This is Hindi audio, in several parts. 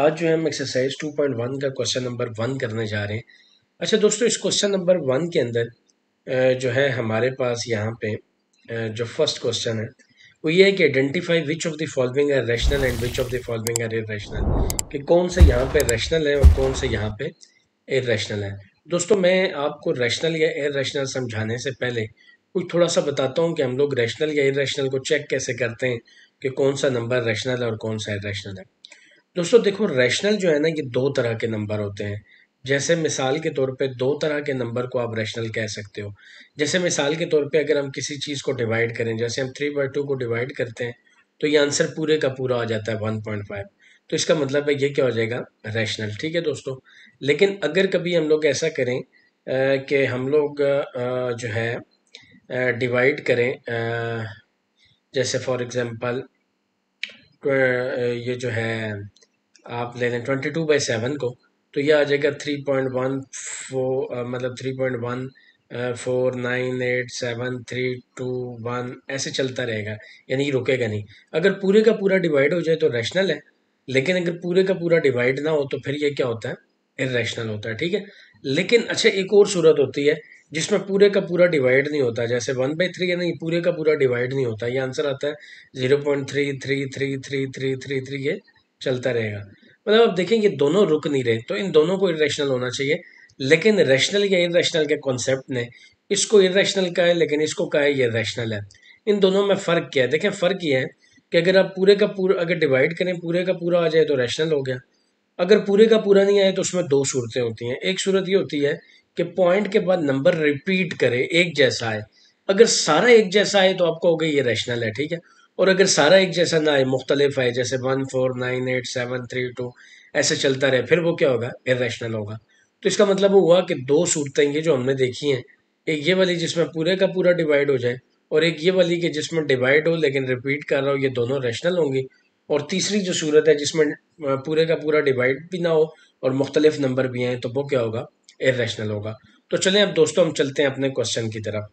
आज जो है हम एक्सरसाइज 2.1 का क्वेश्चन नंबर 1 करने जा रहे हैं। अच्छा दोस्तों, इस क्वेश्चन नंबर 1 के अंदर जो है हमारे पास यहाँ पे जो फर्स्ट क्वेश्चन है वो ये है कि identify which of the following are rational and which of the following are irrational, कि कौन से यहाँ पे रैशनल है और कौन से यहाँ पे इररेशनल है। दोस्तों, मैं आपको रैशनल या इररेशनल समझाने से पहले कुछ थोड़ा सा बताता हूँ कि हम लोग रैशनल या इररेशनल को चेक कैसे करते हैं कि कौन सा नंबर रैशनल है और कौन सा इररेशनल है। दोस्तों देखो, रैशनल जो है ना, ये दो तरह के नंबर होते हैं। जैसे मिसाल के तौर पे दो तरह के नंबर को आप रैशनल कह सकते हो। जैसे मिसाल के तौर पे अगर हम किसी चीज़ को डिवाइड करें, जैसे हम 3/2 को डिवाइड करते हैं तो ये आंसर पूरे का पूरा आ जाता है 1.5। तो इसका मतलब है ये क्या हो जाएगा, रैशनल। ठीक है दोस्तों। लेकिन अगर कभी हम लोग ऐसा करें कि हम लोग जो है डिवाइड करें, जैसे फॉर एग्जांपल ये जो है आप ले लें 22/7 को, तो ये आ जाएगा 3.14, मतलब 3.14987321 ऐसे चलता रहेगा, यानी ये रुकेगा नहीं। अगर पूरे का पूरा डिवाइड हो जाए तो रैशनल है, लेकिन अगर पूरे का पूरा डिवाइड ना हो तो फिर ये क्या होता है, इररेशनल होता है। ठीक है। लेकिन अच्छा, एक और सूरत होती है जिसमें पूरे का पूरा डिवाइड नहीं होता, जैसे 1/3 है, नहीं पूरे का पूरा डिवाइड नहीं होता, ये आंसर आता है 0.333333 ये चलता रहेगा। मतलब आप देखें ये दोनों रुक नहीं रहे, तो इन दोनों को इरेशनल होना चाहिए। लेकिन रैशनल या इरेशनल के कॉन्सेप्ट ने इसको इरेशनल कहा है, लेकिन इसको कहा है ये रैशनल है। इन दोनों में फ़र्क क्या है? देखें, फ़र्क ये है कि अगर आप पूरे का पूरा अगर डिवाइड करें, पूरे का पूरा आ जाए तो रैशनल हो गया। अगर पूरे का पूरा नहीं आए तो उसमें दो सूरतें होती हैं। एक सूरत ये होती है कि पॉइंट के बाद नंबर रिपीट करे, एक जैसा आए। अगर सारा एक जैसा आए तो आपको हो गई ये रैशनल है। ठीक है। और अगर सारा एक जैसा ना आए, मुख्तलिफ आए, जैसे 1498732 ऐसे चलता रहे, फिर वो क्या होगा, इर्रेशनल होगा। तो इसका मतलब हुआ कि दो सूरतें ये जो हमने देखी हैं, एक ये वाली जिसमें पूरे का पूरा डिवाइड हो जाए, और एक ये वाली कि जिसमें डिवाइड हो लेकिन रिपीट कर रहा हो, ये दोनों रैशनल होंगी। और तीसरी जो सूरत है जिसमें पूरे का पूरा डिवाइड भी ना हो और मुख्तलिफ नंबर भी हैं, तो वो क्या होगा, इर्रेशनल होगा। तो चलें अब दोस्तों हम चलते हैं अपने क्वेश्चन की तरफ।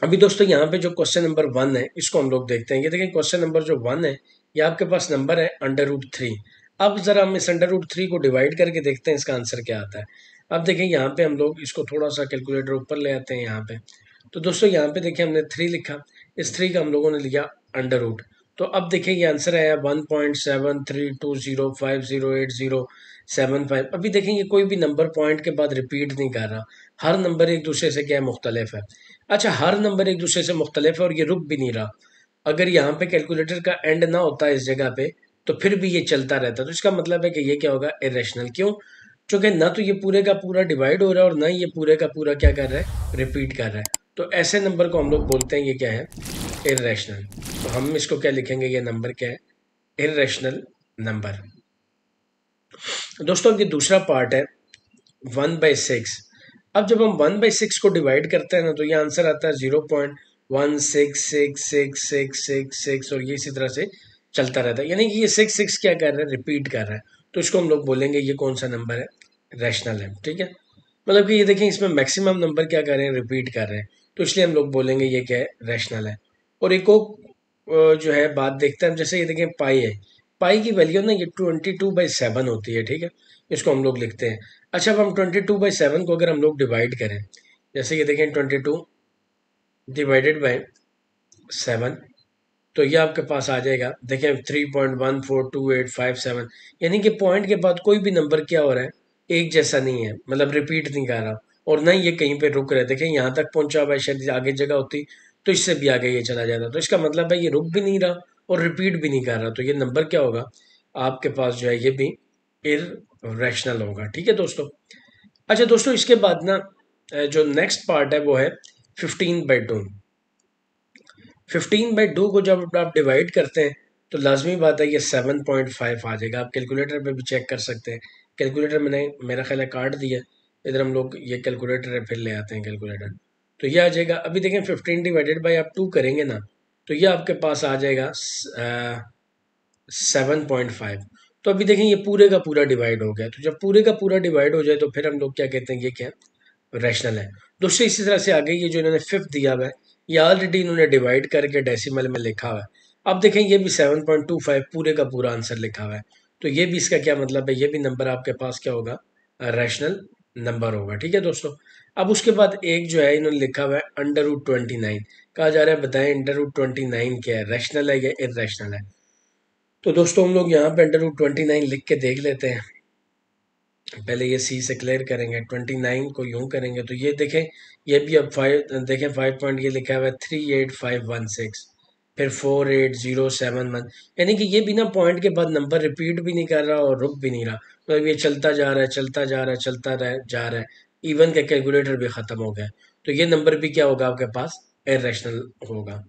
अभी दोस्तों यहाँ पे जो क्वेश्चन नंबर 1 है इसको हम लोग देखते हैं। ये देखिए, क्वेश्चन नंबर जो 1 है, ये आपके पास नंबर है √3। अब जरा हम इस √3 को डिवाइड करके देखते हैं इसका आंसर क्या आता है। अब देखें, यहाँ पे हम लोग इसको थोड़ा सा कैलकुलेटर ऊपर ले आते हैं यहाँ पे। तो दोस्तों यहाँ पे देखिए, हमने 3 लिखा, इस 3 का हम लोगों ने लिया अंडर रूट। तो अब देखिए ये आंसर आया 1.7320508075। अभी देखें ये कोई भी नंबर पॉइंट के बाद रिपीट नहीं कर रहा, हर नंबर एक दूसरे से क्या है, मुख्तलिफ है। अच्छा, हर नंबर एक दूसरे से मुख्तलिफ है और ये रुक भी नहीं रहा। अगर यहाँ पे कैलकुलेटर का एंड ना होता इस जगह पे तो फिर भी ये चलता रहता, तो इसका मतलब है कि ये क्या होगा, इरेशनल। क्यों? क्योंकि ना तो ये पूरे का पूरा डिवाइड हो रहा है और ना ही ये पूरे का पूरा क्या कर रहा है, रिपीट कर रहा है। तो ऐसे नंबर को हम लोग बोलते हैं ये क्या है, इरेशनल। तो हम इसको क्या लिखेंगे, ये नंबर क्या है, इरेशनल नंबर। दोस्तों ये दूसरा पार्ट है 1/6। अब जब हम 1/6 को डिवाइड करते हैं ना, तो ये आंसर आता है 0.16666666 और ये इसी तरह से चलता रहता है, यानी कि ये 6 क्या कर रहा है, रिपीट कर रहा है। तो इसको हम लोग बोलेंगे ये कौन सा नंबर है, रैशनल है। ठीक है। मतलब कि ये देखें, इसमें मैक्सिमम नंबर क्या कर रहे हैं, रिपीट कर रहे हैं, तो इसलिए हम लोग बोलेंगे ये क्या है, रैशनल है। और एक और जो है बात देखते हैं, जैसे ये देखें पाई है, पाई की वैल्यू ना ये 22/7 होती है। ठीक है। इसको हम लोग लिखते हैं। अच्छा, अब हम 22/7 को अगर हम लोग डिवाइड करें, जैसे ये देखें 22/7, तो ये आपके पास आ जाएगा, देखें 3.142857, यानी कि पॉइंट के बाद कोई भी नंबर क्या हो रहा है, एक जैसा नहीं है, मतलब रिपीट नहीं कर रहा, और ना ही ये कहीं पे रुक रहा है। देखें यहाँ तक पहुंचा हुआ है, शायद आगे जगह होती तो इससे भी आगे ये चला जाता। तो इसका मतलब है ये रुक भी नहीं रहा और रिपीट भी नहीं कर रहा, तो ये नंबर क्या होगा आपके पास जो है, ये भी इररेशनल होगा। ठीक है दोस्तों। अच्छा दोस्तों, इसके बाद ना जो नेक्स्ट पार्ट है वो है 15/2। 15/2 को जब आप डिवाइड करते हैं तो लाजमी बात है ये 7.5 आ जाएगा। आप कैलकुलेटर पे भी चेक कर सकते हैं। कैलकुलेटर मैंने, मेरा ख्याल है, काट दिया। इधर हम लोग ये कैलकुलेटर है, फिर ले आते हैं कैलकुलेटर, तो ये आ जाएगा। अभी देखें 15 डिवाइडेड बाई आप 2 करेंगे ना, तो ये आपके पास आ जाएगा 7.5। तो अभी देखें ये पूरे का पूरा डिवाइड हो गया, तो जब पूरे का पूरा डिवाइड हो जाए तो फिर हम लोग क्या कहते हैं, ये क्या रैशनल है। दोस्तों इसी तरह से आगे ये जो इन्होंने फिफ्थ दिया हुआ है, ये ऑलरेडी इन्होंने डिवाइड करके डेसिमल में लिखा हुआ है। अब देखें ये भी 7.25 पूरे का पूरा आंसर लिखा हुआ है। तो ये भी इसका क्या मतलब है, ये भी नंबर आपके पास क्या होगा, रैशनल नंबर होगा। ठीक है दोस्तों। अब उसके बाद एक जो है इन्होंने लिखा हुआ है √29, कहा जा रहा है बताएं √29 क्या है, रैशनल है या इररेशनल है। तो दोस्तों हम लोग यहाँ पे √29 लिख के देख लेते हैं। पहले ये सी से क्लियर करेंगे, 29 को यूं करेंगे तो ये देखें, ये भी अब 5 देखें, 5 पॉइंट ये लिखा हुआ है 38516, फिर 48071, यानी कि ये बिना पॉइंट के बाद नंबर रिपीट भी नहीं कर रहा और रुक भी नहीं रहा, मतलब ये चलता जा रहा है चलता जा रहा है चलता जा रहा है, इवन का कैलकुलेटर भी खत्म हो गया। तो ये नंबर भी क्या होगा आपके पास, इरेशनल होगा।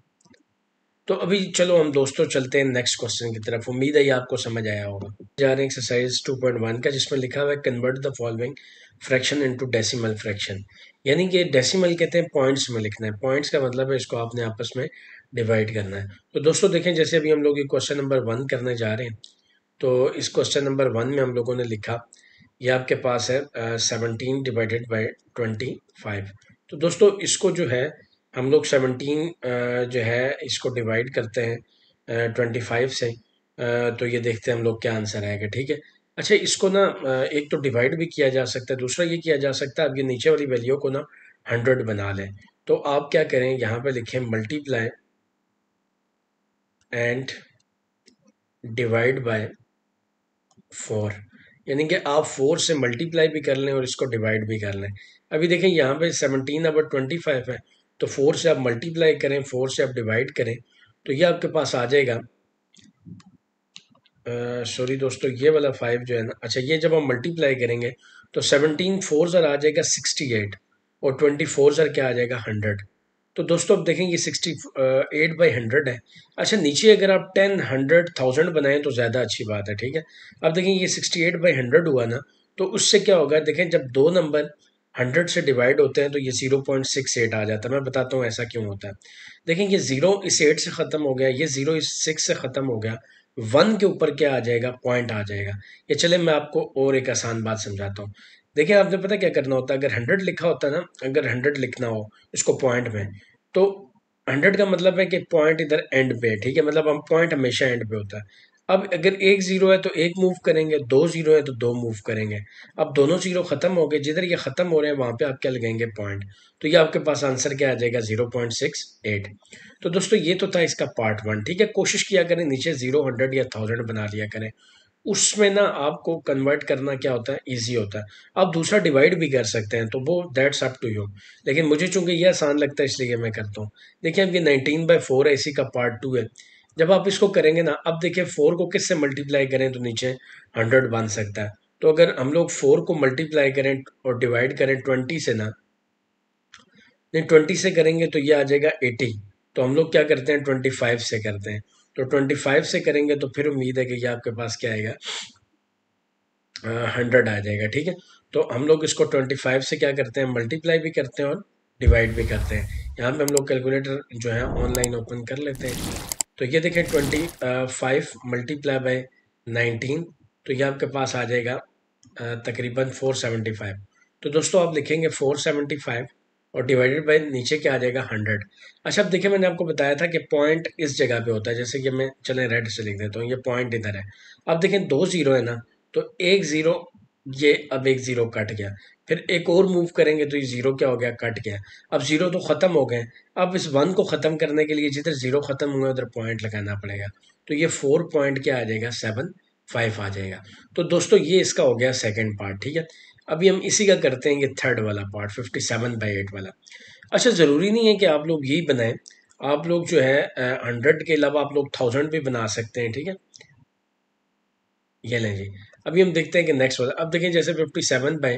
तो अभी चलो हम दोस्तों चलते हैं नेक्स्ट क्वेश्चन की तरफ। उम्मीद है ये आपको समझ आया होगा। जा रहे हैं एक्सरसाइज 2.1 का, जिसमें लिखा हुआ है convert the following fraction into decimal fraction, यानी कि डेसिमल कहते हैं पॉइंट्स में लिखना है, पॉइंट्स का मतलब है इसको आपने आपस में डिवाइड करना है। तो दोस्तों देखें, जैसे अभी हम लोग ये क्वेश्चन नंबर 1 करने जा रहे हैं, तो इस क्वेश्चन नंबर 1 में हम लोगों ने लिखा, ये आपके पास है 17/25। तो दोस्तों इसको जो है हम लोग 17 जो है इसको डिवाइड करते हैं 25 से, तो ये देखते हैं हम लोग क्या आंसर आएगा। ठीक है। अच्छा, इसको ना एक तो डिवाइड भी किया जा सकता है, दूसरा ये किया जा सकता है, अब ये नीचे वाली वैल्यू को ना 100 बना लें। तो आप क्या करें, यहाँ पे लिखें मल्टीप्लाई एंड डिवाइड बाय 4, यानी कि आप 4 से मल्टीप्लाई भी कर लें और इसको डिवाइड भी कर लें। अभी देखें यहाँ पे 17/25 है, तो 4 से आप मल्टीप्लाई करें, 4 से आप डिवाइड करें, तो ये आपके पास आ जाएगा, सॉरी दोस्तों, ये वाला 5 जो है ना, अच्छा ये जब हम मल्टीप्लाई करेंगे तो 17 4 ज़र आ जाएगा 68, और 24 ज़र क्या आ जाएगा 100। तो दोस्तों अब देखें ये 68/100 है। अच्छा, नीचे अगर आप 10 100 1000 बनाएं तो ज़्यादा अच्छी बात है। ठीक है। अब देखें ये 68/100 हुआ ना, तो उससे क्या होगा, देखें जब दो नंबर 100 से डिवाइड होते हैं तो ये 0.68 आ जाता है। मैं बताता हूँ ऐसा क्यों होता है। देखें ये 0 इस 8 से ख़त्म हो गया, ये 0 इस 6 से ख़त्म हो गया, 1 के ऊपर क्या आ जाएगा, पॉइंट आ जाएगा। ये चले मैं आपको और एक आसान बात समझाता हूँ। देखिए आपने पता क्या करना होता है, अगर 100 लिखा होता है ना, अगर 100 लिखना हो इसको पॉइंट में, तो 100 का मतलब है कि पॉइंट इधर एंड पे है। ठीक है, मतलब हम पॉइंट हमेशा एंड पे होता है। अब अगर एक जीरो है तो एक मूव करेंगे, दो जीरो है तो दो मूव करेंगे। अब दोनों जीरो खत्म हो गए, जिधर ये खत्म हो रहे हैं वहां पे आप क्या लगाएंगे, पॉइंट। तो ये आपके पास आंसर क्या आ जाएगा, 0.68। तो दोस्तों ये तो था इसका पार्ट 1। ठीक है, कोशिश किया करें नीचे 0 100 या 1000 बना लिया करें, उसमें ना आपको कन्वर्ट करना क्या होता है, इजी होता है। आप दूसरा डिवाइड भी कर सकते हैं, तो वो दैट्स अप टू यू, लेकिन मुझे चूंकि ये आसान लगता है इसलिए मैं करता हूँ। देखिए अब ये 19/4 है, इसी का पार्ट 2 है। जब आप इसको करेंगे ना, अब देखिए 4 को किससे मल्टीप्लाई करें तो नीचे 100 बन सकता है। तो अगर हम लोग 4 को मल्टीप्लाई करें और डिवाइड करें 20 से ना, नहीं 20 से करेंगे तो ये आ जाएगा 80। तो हम लोग क्या करते हैं, 25 से करते हैं। तो 25 से करेंगे तो फिर उम्मीद है कि ये आपके पास क्या आएगा, 100 आ जाएगा। ठीक है। तो हम लोग इसको 25 से क्या करते हैं, मल्टीप्लाई भी करते हैं और डिवाइड भी करते हैं। यहाँ पे हम लोग कैलकुलेटर जो है ऑनलाइन ओपन कर लेते हैं। तो ये देखें 25 मल्टीप्लाई बाय 19, तो ये आपके पास आ जाएगा तकरीबन 475। तो दोस्तों आप लिखेंगे 475 और डिवाइडेड बाय नीचे क्या आ जाएगा, 100। अच्छा अब देखिए मैंने आपको बताया था कि पॉइंट इस जगह पे होता है, जैसे कि मैं चलें रेड से लिख देता हूँ, ये पॉइंट इधर है। अब देखें दो जीरो है ना, तो एक जीरो, ये अब एक जीरो कट गया, फिर एक और मूव करेंगे तो ये जीरो क्या हो गया, कट गया। अब जीरो तो खत्म हो गए, अब इस 1 को ख़त्म करने के लिए जिधर जीरो ख़त्म हुआ उधर पॉइंट लगाना पड़ेगा। तो ये 4 पॉइंट क्या आ जाएगा, 75 आ जाएगा। तो दोस्तों ये इसका हो गया सेकंड पार्ट। ठीक है। अभी हम इसी का करते हैं ये थर्ड वाला पार्ट, 57/8 वाला। अच्छा, ज़रूरी नहीं है कि आप लोग यही बनाएं, आप लोग जो है 100 के अलावा आप लोग 1000 भी बना सकते हैं। ठीक है, ये लें जी। अभी हम देखते हैं कि नेक्स्ट वाला, अब देखिए जैसे 57 बाई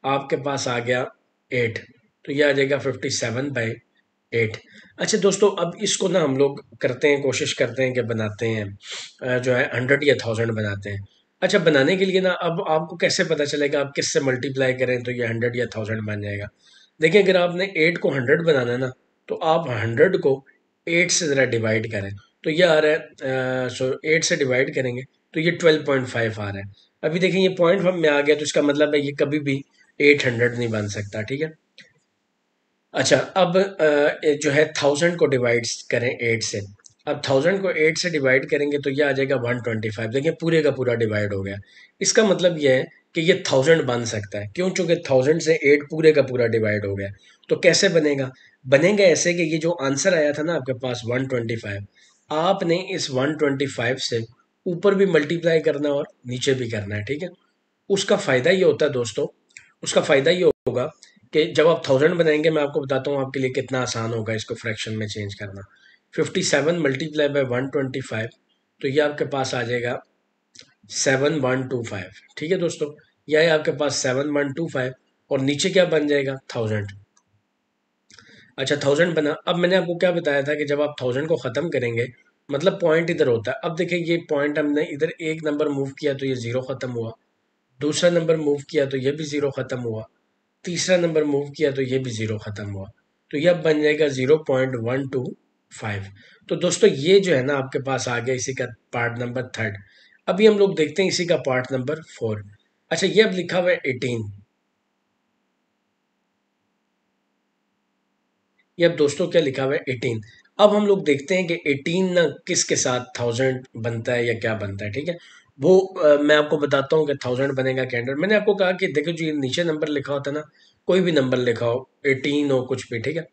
आपके पास आ गया 8, तो ये आ जाएगा 57/8। अच्छा दोस्तों, अब इसको ना हम लोग करते हैं, कोशिश करते हैं कि बनाते हैं जो है 100 या 1000 बनाते हैं। अच्छा, बनाने के लिए ना अब आपको कैसे पता चलेगा आप किससे मल्टीप्लाई करें तो ये 100 या 1000 बन जाएगा। देखिए अगर आपने 8 को 100 बनाना है ना, तो आप 100 को 8 से ज़रा डिवाइड करें, तो ये आ रहा है 8 से डिवाइड करेंगे तो ये 12.5 आ रहा है। अभी देखिए ये पॉइंट में आ गया, तो इसका मतलब है ये कभी भी 800 नहीं बन सकता। ठीक है। अच्छा अब जो है 1000 को डिवाइड करें 8 से, अब 1000 को 8 से डिवाइड करेंगे तो ये आ जाएगा 125। देखिए पूरे का पूरा डिवाइड हो गया। इसका मतलब ये है कि ये 1000 बन सकता है, क्यों? चूंकि 1000 से 8 पूरे का पूरा डिवाइड हो गया। तो कैसे बनेगा? बनेगा ऐसे कि ये जो आंसर आया था ना आपके पास 125, आपने इस 125 से ऊपर भी मल्टीप्लाई करना है और नीचे भी करना है, ठीक है। उसका फायदा ये होता है दोस्तों, उसका फायदा ये होगा कि जब आप 1000 बनाएंगे, मैं आपको बताता हूँ आपके लिए कितना आसान होगा इसको फ्रैक्शन में चेंज करना। 57 मल्टीप्लाई बाय 125, तो ये आपके पास आ जाएगा 7125, ठीक है दोस्तों। यह है आपके पास 7125, और नीचे क्या बन जाएगा? 1000। अच्छा 1000 बना। अब मैंने आपको क्या बताया था कि जब आप 1000 को ख़त्म करेंगे, मतलब पॉइंट इधर होता है। अब देखिए ये पॉइंट हमने इधर एक नंबर मूव किया तो ये ज़ीरो ख़त्म हुआ, दूसरा नंबर मूव किया तो ये भी ज़ीरो ख़त्म हुआ, तीसरा नंबर मूव किया तो ये भी ज़ीरो ख़त्म हुआ। तो ये अब बन जाएगा 0.125। तो दोस्तों ये जो है ना आपके पास आ गया इसी का पार्ट नंबर थर्ड। अभी हम लोग देखते हैं इसी का पार्ट नंबर फोर। अच्छा ये अब लिखा हुआ है 18। ये अब दोस्तों क्या लिखा हुआ है? 18। अब हम लोग देखते हैं कि 18 ना किसके साथ 1000 बनता है या क्या बनता है, ठीक है। वो मैं आपको बताता हूँ कि 1000 बनेगा कैंडल। मैंने आपको कहा कि देखो जो ये नीचे नंबर लिखा होता है ना, कोई भी नंबर लिखा हो, 18 हो, कुछ भी, ठीक है।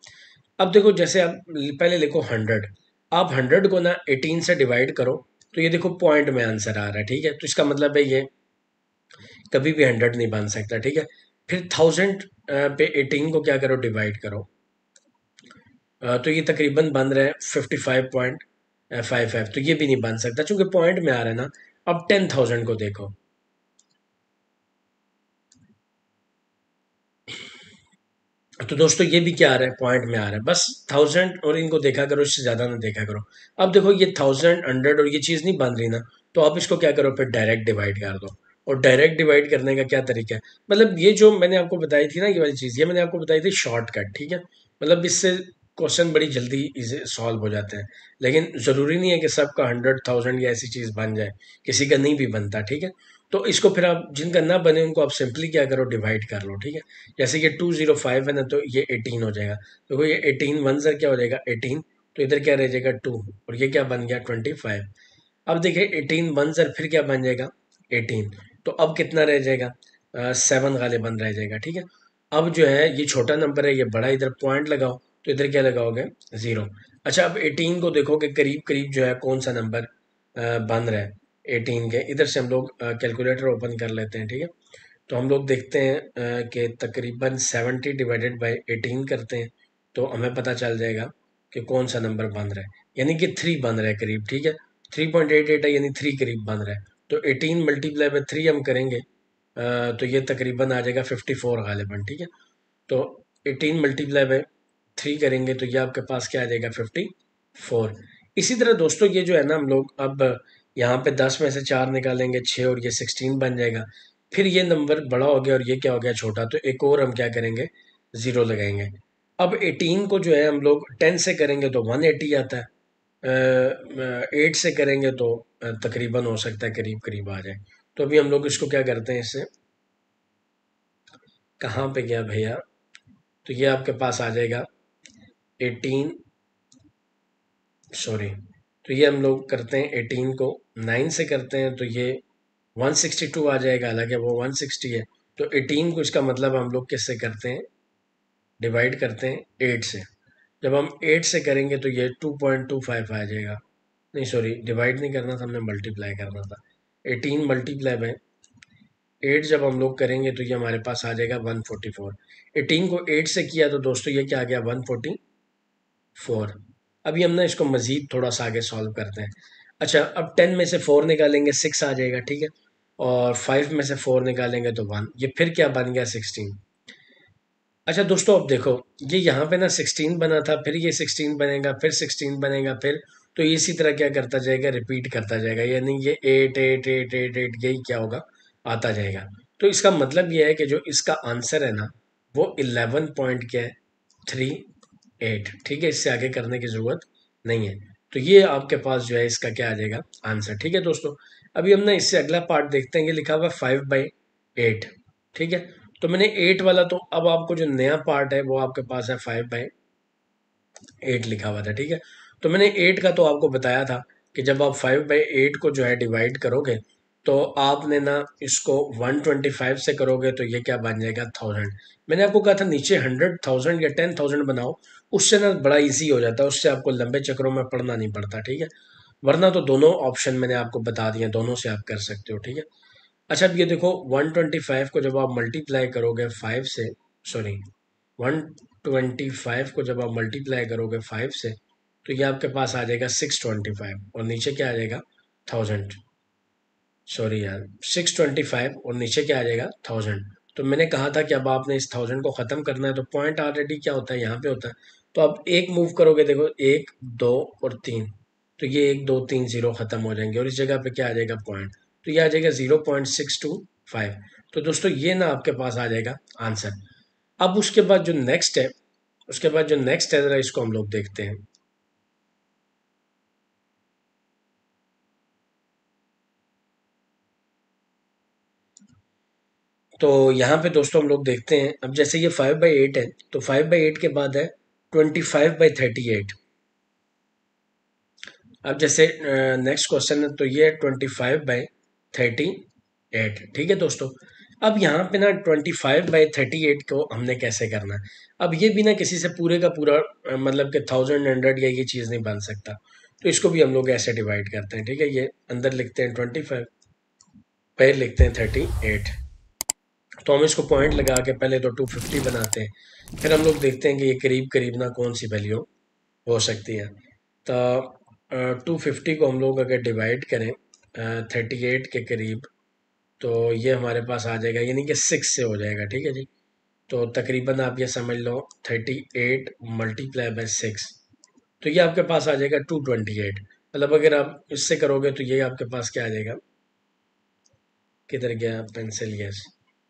अब देखो जैसे आप पहले लिखो 100, आप 100 को ना 18 से डिवाइड करो, तो ये देखो पॉइंट में आंसर आ रहा है, ठीक है। तो इसका मतलब है ये कभी भी 100 नहीं बन सकता, ठीक है। फिर 1000 पे 18 को क्या करो? डिवाइड करो। तो ये तकरीबन बन रहा है 55.55। तो ये भी नहीं बन सकता चूंकि पॉइंट में आ रहा है ना। अब 10,000 को देखो, तो दोस्तों ये भी क्या आ रहा है? पॉइंट में आ रहा है। बस 1000 और इनको देखा करो, इससे ज़्यादा ना देखा करो। अब देखो ये 1000 100 और ये चीज़ नहीं बन रही ना, तो आप इसको क्या करो? फिर डायरेक्ट डिवाइड कर दो। और डायरेक्ट डिवाइड करने का क्या तरीका है? मतलब ये जो मैंने आपको बताई थी ना, ये वाली चीज़, ये मैंने आपको बताई थी शॉर्टकट, ठीक है। मतलब इससे क्वेश्चन बड़ी जल्दी इसे सॉल्व हो जाते हैं। लेकिन ज़रूरी नहीं है कि सबका 100,000 या ऐसी चीज़ बन जाए, किसी का नहीं भी बनता, ठीक है। तो इसको फिर आप जिनका ना बने उनको आप सिंपली क्या करो? डिवाइड कर लो, ठीक है। जैसे कि 205 है ना, तो ये 18 हो जाएगा। देखो ये 18 वन ज़र क्या हो जाएगा? 18। तो इधर क्या रह जाएगा? 2, और ये क्या बन गया? 25। अब देखिए 18 वन ज़र फिर क्या बन जाएगा? 18। तो अब कितना रह जाएगा? 7 गालिबन रह जाएगा, ठीक है। अब जो है ये छोटा नंबर है, ये बड़ा, इधर पॉइंट लगाओ, तो इधर क्या लगाओगे? 0। अच्छा अब 18 को देखो कि करीब करीब जो है कौन सा नंबर बन रहा है 18 के। इधर से हम लोग कैलकुलेटर ओपन कर लेते हैं, ठीक है। तो हम लोग देखते हैं कि तकरीबन 70 डिवाइडेड बाई 18 करते हैं, तो हमें पता चल जाएगा कि कौन सा नंबर बन रहा है। यानी कि 3 बन रहा है करीब, ठीक है। 3.88 है, यानी 3 करीब बन रहा है। तो 18 मल्टीप्लाई बाई 3 हम करेंगे, तो ये तकरीबन आ जाएगा 54 गालिबन, ठीक है। तो 18 मल्टीप्लाई बाई 3 करेंगे तो ये आपके पास क्या आ जाएगा? 54। इसी तरह दोस्तों ये जो है ना हम लोग अब यहाँ पे 10 में से 4 निकालेंगे 6, और ये 16 बन जाएगा। फिर ये नंबर बड़ा हो गया और ये क्या हो गया? छोटा। तो एक और हम क्या करेंगे? 0 लगाएंगे। अब 18 को जो है हम लोग 10 से करेंगे तो 180 आता है। 8 से करेंगे तो तकरीबन हो सकता है करीब करीब आ जाए। तो अभी हम लोग इसको क्या करते हैं? इससे कहाँ पे गया भैया? तो ये आपके पास आ जाएगा 18, सॉरी। तो ये हम लोग करते हैं 18 को 9 से करते हैं तो ये 162 आ जाएगा, हालांकि वो 160 है। तो 18 को इसका मतलब हम लोग किससे करते हैं? डिवाइड करते हैं 8 से। जब हम 8 से करेंगे तो ये 2.25 आ जाएगा। नहीं सॉरी, डिवाइड नहीं करना था, हमने मल्टीप्लाई करना था। 18 मल्टीप्लाई बाय 8 जब हम लोग करेंगे तो ये हमारे पास आ जाएगा 144। 18 को 8 से किया तो दोस्तों ये क्या आ गया? 144। अभी हम ना इसको मज़ीद थोड़ा सा आगे सॉल्व करते हैं। अच्छा अब 10 में से 4 निकालेंगे 6 आ जाएगा, ठीक है। और 5 में से 4 निकालेंगे तो 1, ये फिर क्या बन गया? 16। अच्छा दोस्तों अब देखो, ये यहाँ पे ना 16 बना था, फिर ये 16 बनेगा, फिर 16 बनेगा, फिर तो ये इसी तरह क्या करता जाएगा? रिपीट करता जाएगा, यानी ये 8 8 8 8 8 यही क्या होगा? आता जाएगा। तो इसका मतलब ये है कि जो इसका आंसर है ना, वो 11 पॉइंट क्या है? 38, ठीक है। इससे आगे करने की ज़रूरत नहीं है। तो ये आपके पास जो है इसका क्या आ जाएगा? आंसर, ठीक है दोस्तों। अभी हम ना इससे अगला पार्ट देखते हैं। ये लिखा हुआ है 5/8, ठीक है। तो मैंने 8 वाला, तो अब आपको जो नया पार्ट है वो आपके पास है 5/8 लिखा हुआ था, ठीक है। तो मैंने 8 का तो आपको बताया था कि जब आप 5/8 को जो है डिवाइड करोगे तो आपने ना इसको 125 से करोगे तो ये क्या बन जाएगा 1000। मैंने आपको कहा था नीचे 100,000 या 10,000 बनाओ, उससे ना बड़ा इजी हो जाता है, उससे आपको लंबे चक्रों में पढ़ना नहीं पड़ता, ठीक है। वरना तो दोनों ऑप्शन मैंने आपको बता दिए, दोनों से आप कर सकते हो, ठीक है। अच्छा अब ये देखो 125 को जब आप मल्टीप्लाई करोगे 5 से, सॉरी 125 को जब आप मल्टीप्लाई करोगे 5 से तो ये आपके पास आ जाएगा 625 और नीचे क्या आ जाएगा 1000। सॉरी यार 625 और नीचे क्या आ जाएगा 1000। तो मैंने कहा था कि अब आपने इस 1000 को ख़त्म करना है, तो पॉइंट ऑलरेडी क्या होता है यहाँ पे होता है। तो अब एक मूव करोगे, देखो 1 2 और 3, तो ये 1 2 3 0 ख़त्म हो जाएंगे और इस जगह पे क्या आ जाएगा पॉइंट, तो ये आ जाएगा 0.625। तो दोस्तों ये ना आपके पास आ जाएगा आंसर। अब उसके बाद जो नेक्स्ट है, उसके बाद जो नेक्स्ट है ज़रा इसको हम लोग देखते हैं। तो यहाँ पे दोस्तों हम लोग देखते हैं, अब जैसे ये 5/8 है तो 5/8 के बाद है 25/38। अब जैसे नेक्स्ट क्वेश्चन है तो ये है 25/38, ठीक है दोस्तों। अब यहाँ पे ना 25/38 को हमने कैसे करना है। अब ये भी ना किसी से पूरे का पूरा मतलब कि 1000 या ये चीज़ नहीं बन सकता, तो इसको भी हम लोग ऐसे डिवाइड करते हैं, ठीक है। ये अंदर लिखते हैं 25, बाहर लिखते हैं 38। तो हम इसको पॉइंट लगा के पहले तो 250 बनाते हैं, फिर हम लोग देखते हैं कि ये करीब करीब ना कौन सी वैल्यू हो सकती है। तो 250 को हम लोग अगर डिवाइड करें 38 के करीब, तो ये हमारे पास आ जाएगा, यानी कि 6 से हो जाएगा, ठीक है जी। तो तकरीबन आप ये समझ लो 38 मल्टीप्लाई बाय 6, तो ये आपके पास आ जाएगा 228। मतलब अगर आप इससे करोगे तो ये आपके पास क्या आ जाएगा, किधर गया पेंसिल, यस।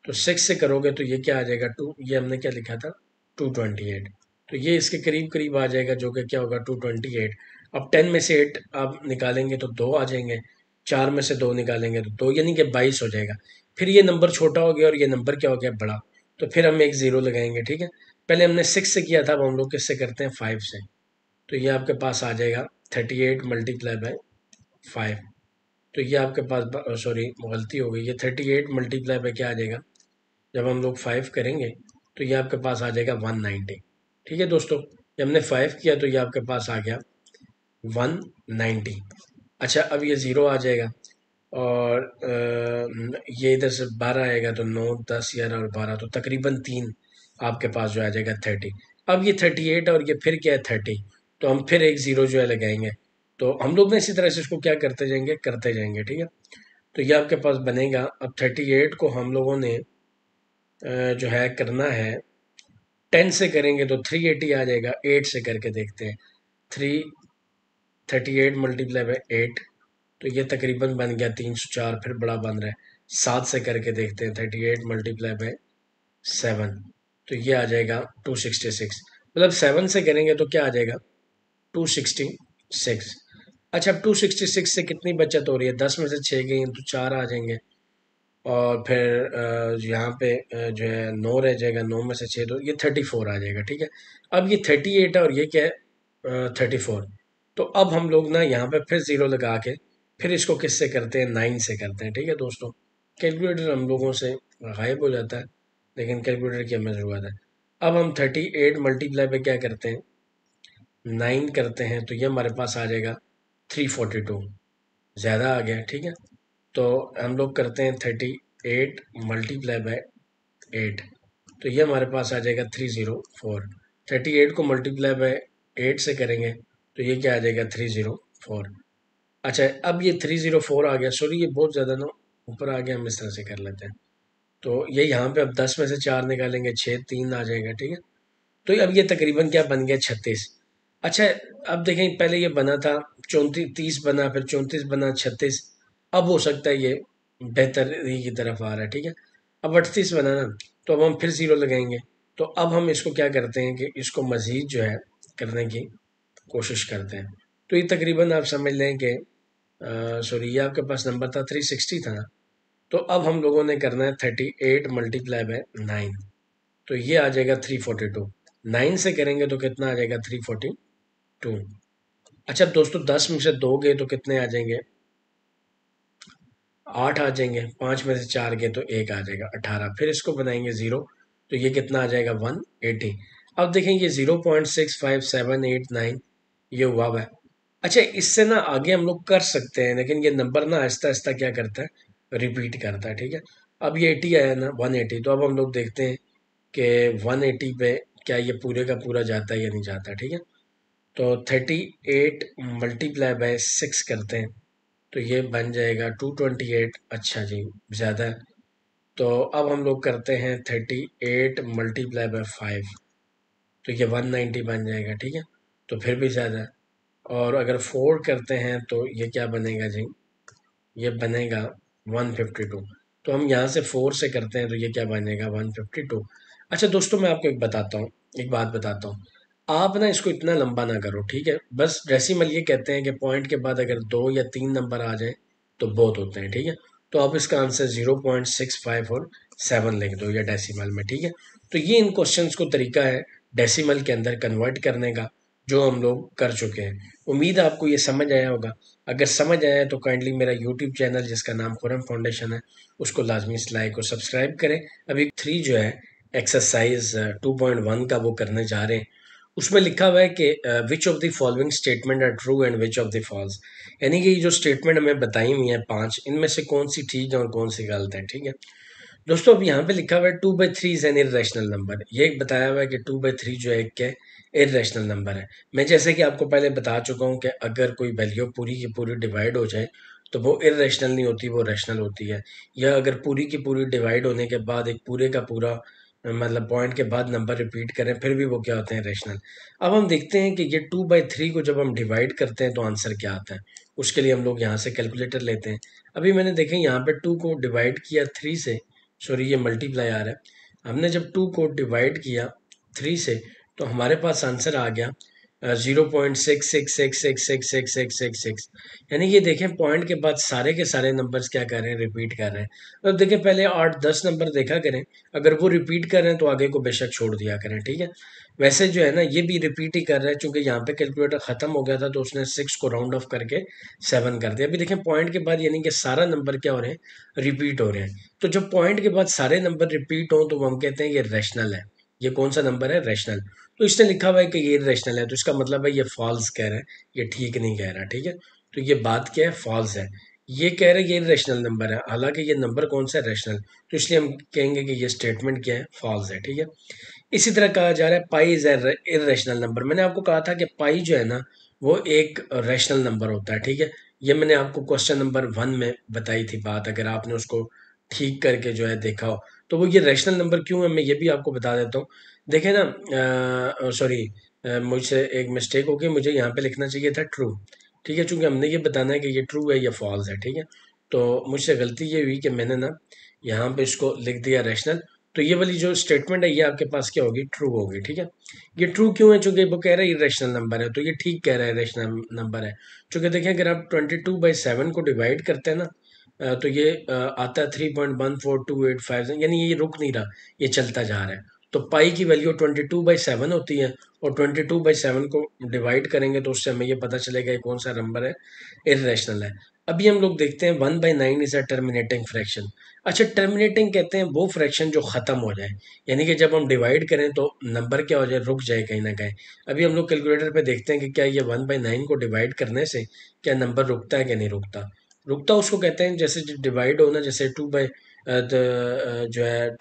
तो 6 से करोगे तो ये क्या आ जाएगा ये हमने क्या लिखा था 228। तो ये इसके करीब करीब आ जाएगा, जो कि क्या होगा 228। अब 10 में से 8 आप निकालेंगे तो 2 आ जाएंगे, 4 में से 2 निकालेंगे तो 2, यानी कि 22 हो जाएगा। फिर ये नंबर छोटा हो गया और ये नंबर क्या हो गया बड़ा, तो फिर हम एक ज़ीरो लगाएंगे, ठीक है। पहले हमने 6 से किया था, अब हम लोग किससे करते हैं 5 से। तो ये आपके पास आ जाएगा 38 मल्टीप्लाई बाय 5। तो ये आपके पास सॉरी गलती हो गई, ये 38 मल्टीप्लाई बाय क्या आ जाएगा, जब हम लोग 5 करेंगे तो ये आपके पास आ जाएगा 190, ठीक है दोस्तों। जब हमने 5 किया तो ये आपके पास आ गया 190। अच्छा अब ये ज़ीरो आ जाएगा और ये इधर से 12 आएगा तो 9 10 11 और 12, तो तकरीबन 3 आपके पास जो आ जाएगा 30। अब ये 38 और ये फिर क्या है 30, तो हम फिर एक ज़ीरो जो है लगाएंगे। तो हम लोग ना इसी तरह से इसको क्या करते जाएंगे, ठीक है। तो ये आपके पास बनेगा, अब 38 को हम लोगों ने जो है करना है 10 से करेंगे तो 380 आ जाएगा। 8 से करके देखते हैं, थ्री 38 मल्टीप्लाई बाई 8, तो ये तकरीबन बन गया 304। फिर बड़ा बन रहा है, 7 से करके देखते हैं 38 मल्टीप्लाई बाई 7, तो ये आ जाएगा 266। मतलब 7 से करेंगे तो क्या आ जाएगा 266। अच्छा अब 266 से कितनी बचत हो रही है, 10 में से 6 गई तो 4 आ जाएंगे और फिर यहाँ पे जो है 9 रह जाएगा, 9 में से 6 तो ये 34 आ जाएगा, ठीक है। अब ये 38 है और ये क्या है 34। तो अब हम लोग ना यहाँ पे फिर ज़ीरो लगा के फिर इसको किससे करते हैं 9 से करते हैं, ठीक है दोस्तों। कैलकुलेटर हम लोगों से गायब हो जाता है, लेकिन कैलकुलेटर की हमें ज़रूरत है। अब हम 38 मल्टीप्लाई पे क्या करते हैं 9 करते हैं, तो ये हमारे पास आ जाएगा 342, ज़्यादा आ गया, ठीक है। तो हम लोग करते हैं 38 मल्टीप्लाई बाय 8, तो ये हमारे पास आ जाएगा 304। 38 को मल्टीप्लाई बाय 8 से करेंगे तो ये क्या आ जाएगा 304। अच्छा अब ये 304 आ गया, सॉरी ये बहुत ज़्यादा ना ऊपर आ गया, हम इस तरह से कर लेते हैं। तो ये यहाँ पे अब 10 में से 4 निकालेंगे 6 3 आ जाएगा, ठीक है। तो अब ये तकरीबन क्या बन गया 36। अच्छा अब देखें पहले ये बना था 34 30 बना, फिर 34 बना 36। अब हो सकता है ये बेहतर ही की तरफ आ रहा है, ठीक है। अब 38 बना ना, तो अब हम फिर ज़ीरो लगाएंगे। तो अब हम इसको क्या करते हैं कि इसको मज़ीद जो है करने की कोशिश करते हैं। तो ये तकरीबन आप समझ लें कि सॉरी ये आपके पास नंबर था 360 था ना। तो अब हम लोगों ने करना है 38 मल्टीप्लाई बाय 9, तो ये आ जाएगा 342। 9 से करेंगे तो कितना आ जाएगा 342। अच्छा दोस्तों, 10 में से 2 गए तो कितने आ जाएंगे? 8 आ जाएंगे। 5 में से 4 गए तो 1 आ जाएगा, 18। फिर इसको बनाएंगे 0, तो ये कितना आ जाएगा? 180। अब देखें ये 0.65789 ये हुआ है। अच्छा, इससे ना आगे हम लोग कर सकते हैं, लेकिन ये नंबर ना आहिस्ता आहिस्ता क्या करता है, रिपीट करता है। ठीक है, अब ये 80 आया ना, 180। तो अब हम लोग देखते हैं कि 180 पे क्या ये पूरे का पूरा जाता है या नहीं जाता। ठीक है, तो 38 मल्टीप्लाई बाय 6 करते हैं, तो ये बन जाएगा 228। अच्छा जी, ज़्यादा है। तो अब हम लोग करते हैं 38 मल्टीप्लाई बाय 5, तो ये 190 बन जाएगा। ठीक है, तो फिर भी ज़्यादा है। और अगर 4 करते हैं तो ये क्या बनेगा जी? ये बनेगा 152। तो हम यहाँ से 4 से करते हैं तो ये क्या बनेगा? 152। अच्छा दोस्तों, मैं आपको एक बताता हूँ, एक बात बताता हूँ। आप ना इसको इतना लंबा ना करो, ठीक है? बस डेसिमल ये कहते हैं कि पॉइंट के बाद अगर 2 या 3 नंबर आ जाए तो बहुत होते हैं। ठीक है, तो आप इसका आंसर 0.65 और 7 लिख दो या डेसिमल में। ठीक है, तो ये इन क्वेश्चंस को तरीका है डेसिमल के अंदर कन्वर्ट करने का, जो हम लोग कर चुके हैं। उम्मीद है आपको ये समझ आया होगा। अगर समझ आया तो काइंडली मेरा यूट्यूब चैनल जिसका नाम खुरम फाउंडेशन है, उसको लाजमी से लाइक और सब्सक्राइब करें। अभी 3 जो है एक्सरसाइज 2.1 का वो करने जा रहे हैं। उसमें लिखा हुआ है कि which of the following statement are true and which of the false. यानी कि ये जो स्टेटमेंट हमें बताई हुई है 5, इनमें से कौन सी ठीक है और कौन सी गलत है। ठीक है दोस्तों, अब यहाँ पे लिखा हुआ है 2/3 इज एन इरेशनल नंबर। ये एक बताया हुआ है कि 2/3 जो है एक क्या इरेशनल नंबर है। मैं जैसे कि आपको पहले बता चुका हूँ कि अगर कोई वैल्यू पूरी की पूरी डिवाइड हो जाए तो वो इरेशनल नहीं होती, वो रैशनल होती है। या अगर पूरी की पूरी डिवाइड होने के बाद एक पूरे का पूरा मतलब पॉइंट के बाद नंबर रिपीट करें फिर भी वो क्या होते हैं? रैशनल। अब हम देखते हैं कि ये 2/3 को जब हम डिवाइड करते हैं तो आंसर क्या आता है। उसके लिए हम लोग यहाँ से कैलकुलेटर लेते हैं। अभी मैंने देखें यहाँ पे 2 को डिवाइड किया 3 से, सॉरी ये मल्टीप्लाई आ रहा है। हमने जब 2 को डिवाइड किया 3 से तो हमारे पास आंसर आ गया 0.6666666666। यानी ये देखें पॉइंट के बाद सारे के सारे नंबर्स क्या कर रहे हैं? रिपीट कर रहे हैं। अब देखें पहले 8-10 नंबर देखा करें, अगर वो रिपीट कर रहे हैं तो आगे को बेशक छोड़ दिया करें। ठीक है, वैसे जो है ना ये भी रिपीट ही कर रहा है, चूंकि यहाँ पे कैलकुलेटर खत्म हो गया था तो उसने 6 को राउंड ऑफ करके 7 कर दिया। अभी देखें पॉइंट के बाद यानी कि सारा नंबर क्या हो रहे हैं? रिपीट हो रहे हैं। तो जब पॉइंट के बाद सारे नंबर रिपीट हो तो हम कहते हैं ये रैशनल है। ये कौन सा नंबर है? रैशनल। तो इसने लिखा हुआ है कि ये रैशनल है, तो इसका मतलब है ये फॉल्स कह रहा है, ये ठीक नहीं कह रहा। ठीक है, तो ये बात क्या है? फॉल्स है। ये कह रहे हैं ये रैशनल नंबर है, हालांकि ये नंबर कौन सा है? रैशनल। तो इसलिए हम कहेंगे कि ये स्टेटमेंट क्या है? फॉल्स है। ठीक है, इसी तरह कहा जा रहा है पाई इज इरेशनल नंबर। मैंने आपको कहा था कि पाई जो है ना वो एक रैशनल नंबर होता है। ठीक है, ये मैंने आपको क्वेश्चन नंबर 1 में बताई थी बात, अगर आपने उसको ठीक करके जो है देखा हो तो वो ये रैशनल नंबर क्यों है मैं ये भी आपको बता देता हूँ। देखें ना, सॉरी, मुझसे एक मिस्टेक हो गई, मुझे यहाँ पे लिखना चाहिए था ट्रू। ठीक है, चूंकि हमने ये बताना है कि ये ट्रू है या फॉल्स है। ठीक है, तो मुझसे गलती ये हुई कि मैंने ना यहाँ पे इसको लिख दिया रैशनल। तो ये वाली जो स्टेटमेंट है ये आपके पास क्या होगी? ट्रू होगी। ठीक है, ये ट्रू क्यों है? चूंकि वो कह रहा है ये रैशनल नंबर है, तो ये ठीक कह रहा है रैशनल नंबर है। चूंकि देखिए अगर आप 22/7 को डिवाइड करते हैं ना तो ये आता है 3.14285, यानी ये रुक नहीं रहा, ये चलता जा रहा है। तो पाई की वैल्यू 22/7 होती है, और 22/7 को डिवाइड करेंगे तो उससे हमें ये पता चलेगा ये कौन सा नंबर है? इरेशनल है। अभी हम लोग देखते हैं 1/9 इज अ टर्मिनेटिंग फ्रैक्शन। अच्छा, टर्मिनेटिंग कहते हैं वो फ्रैक्शन जो ख़त्म हो जाए, यानी कि जब हम डिवाइड करें तो नंबर क्या हो जाए? रुक जाए कहीं ना कहीं। अभी हम लोग कैलकुलेटर पे देखते हैं कि क्या ये 1/9 को डिवाइड करने से क्या नंबर रुकता है कि नहीं रुकता। रुकता उसको कहते हैं जैसे डिवाइड होना, जैसे 2 जो है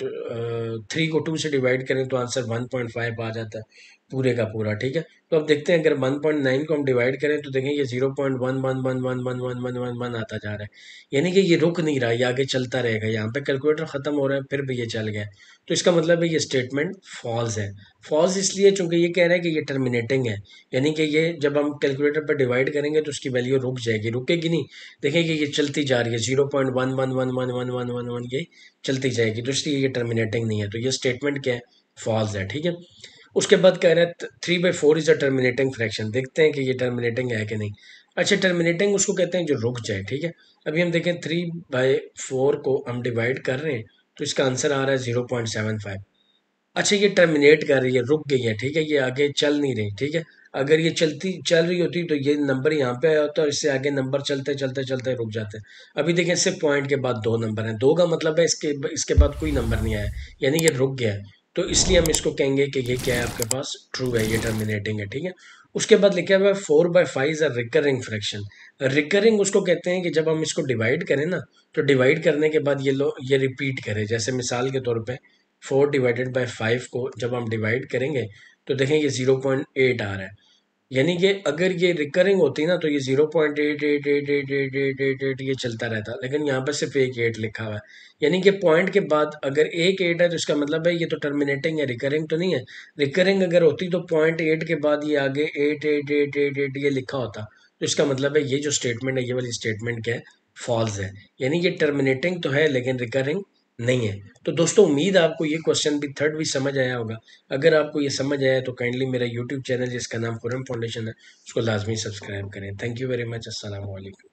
3 को 2 से डिवाइड करें तो आंसर 1.5 आ जाता है पूरे का पूरा। ठीक है, तो अब देखते हैं अगर 1.9 को हम डिवाइड करें तो देखें ये 0.11111111 आता जा रहा है। यानी कि ये रुक नहीं रहा, ये आगे चलता रहेगा। यहाँ पे कैलकुलेटर ख़त्म हो रहा है फिर भी ये चल गया, तो इसका मतलब है ये स्टेटमेंट फॉल्स है। फॉल्स इसलिए चूंकि ये कह रहा है कि ये टर्मिनेटिंग है, यानी कि ये जब हम कैलकुलेटर पर डिवाइड करेंगे तो उसकी वैल्यू रुक जाएगी, रुकेगी नहीं। देखें कि ये चलती जा रही है 0.111111 ये चलती जाएगी, तो इसलिए ये टर्मिनेटिंग नहीं है, तो ये स्टेटमेंट क्या है? फॉल्स है। ठीक है, उसके बाद कह रहा है 3/4 इज अ टर्मिनेटिंग फ्रैक्शन। देखते हैं कि ये टर्मिनेटिंग है कि नहीं। अच्छा, टर्मिनेटिंग उसको कहते हैं जो रुक जाए। ठीक है, अभी हम देखें 3/4 को हम डिवाइड कर रहे हैं तो इसका आंसर आ रहा है 0.75। अच्छा, ये टर्मिनेट कर रही है, रुक गई है। ठीक है, ये आगे चल नहीं रही। ठीक है, अगर ये चल रही होती तो ये नंबर यहाँ पे आया होता और इससे आगे नंबर चलते चलते चलते रुक जाते। अभी देखें सिर्फ पॉइंट के बाद दो नंबर हैं, दो का मतलब है इसके बाद कोई नंबर नहीं आया, यानी ये रुक गया है। तो इसलिए हम इसको कहेंगे कि ये क्या है आपके पास, ट्रू है, ये टर्मिनेटिंग है, ठीक है। उसके बाद लिखा हुआ है 4/5 is a recurring fraction. Recurring उसको कहते हैं कि जब हम इसको डिवाइड करें ना, तो डिवाइड करने के बाद ये रिपीट करें। जैसे मिसाल के तौर पे 4/5 को जब हम डिवाइड करेंगे तो देखें ये 0.8 आ रहा है, यानी कि अगर ये रिकरिंग होती ना तो ये 0.8888888 ये चलता रहता, लेकिन यहाँ पर सिर्फ एक 8 लिखा हुआ है। यानी कि पॉइंट के बाद अगर एक 8 है तो इसका मतलब है ये तो टर्मिनेटिंग है, रिकरिंग तो नहीं है। रिकरिंग अगर होती तो पॉइंट 8 के बाद ये आगे 88888 ये लिखा होता, तो इसका मतलब है ये जो स्टेटमेंट है, ये वाली स्टेटमेंट क्या है, फॉल्स है। यानी ये टर्मिनेटिंग तो है लेकिन रिकरिंग नहीं है। तो दोस्तों उम्मीद है आपको ये क्वेश्चन भी थर्ड भी समझ आया होगा। अगर आपको ये समझ आया तो काइंडली मेरा यूट्यूब चैनल जिसका नाम खुरम फाउंडेशन है उसको लाजमी सब्सक्राइब करें। Thank you very much. अस्सलाम वालेकुम।